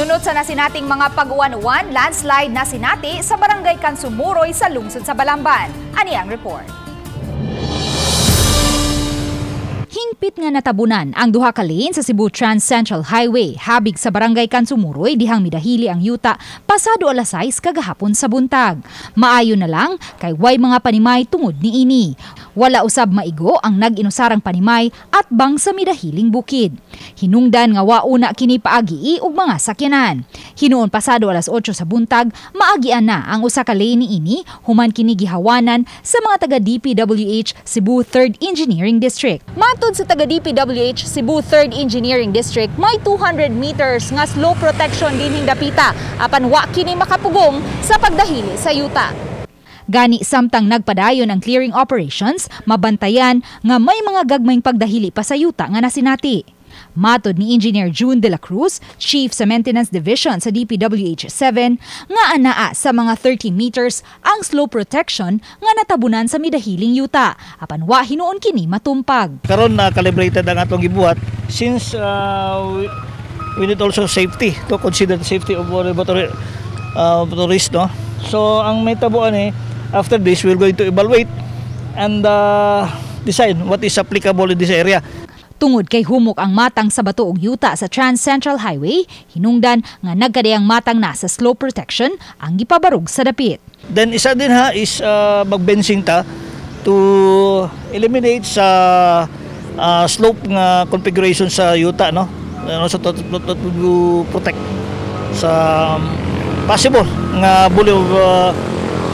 Nunot sa nasinating mga pag-uwan-uwan, landslide na sinati sa barangay Kansumuroy sa lungsod sa Balamban. Ani ang report. Hingpit nga natabunan ang duha ka lane sa Cebu Trans Central Highway habig sa barangay Kansumuroy dihang midahili ang yuta pasado alas 6 kagahapon sa buntag. Maayo na lang kay way mga panimay tungod niini. Wala usab maigo ang nag-inusarang panimay at bang sa midahiling bukid. Hinungdan nga wauna kini paagi ug mga sakyanan. Hinuon pasado alas 8 sa buntag, maagian na ang usa ka lane niini human kini gihawanan sa mga taga DPWH Cebu 3rd Engineering District. Matod sa taga DPWH Cebu 3rd Engineering District, may 200 meters nga slow protection dinhing dapita apan wa kini makapugong sa pagdahili sa yuta. Gani samtang nagpadayon ang clearing operations, mabantayan nga may mga gagmayng pagdahili pa sa yuta nga nasinati. Matod ni Engineer June de la Cruz, Chief sa Maintenance Division sa DPWH 7, nga anaa sa mga 30 meters ang slow protection nga natabunan sa midahiling yuta, apan wa hinuon kini matumpag. Karon na calibrated ang atong gibuhat since we need also safety to consider the safety of our motorists, no? So ang may tabuan after this we're going to evaluate and decide what is applicable in this area. Tungod kay humok ang matang sa bato ug yuta sa Trans Central Highway, hinungdan nga nagkadayang matang na sa slow protection ang gipabarug sa dapit. Then isa din is mag-benching ta to eliminate sa slope nga configuration sa yuta, no? So to protect sa possible nga bully of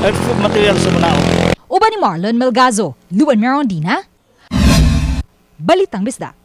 earth material sa Manao. Uban ni Marlon Melgazo, Luan Merondina, Balitang Bisdak.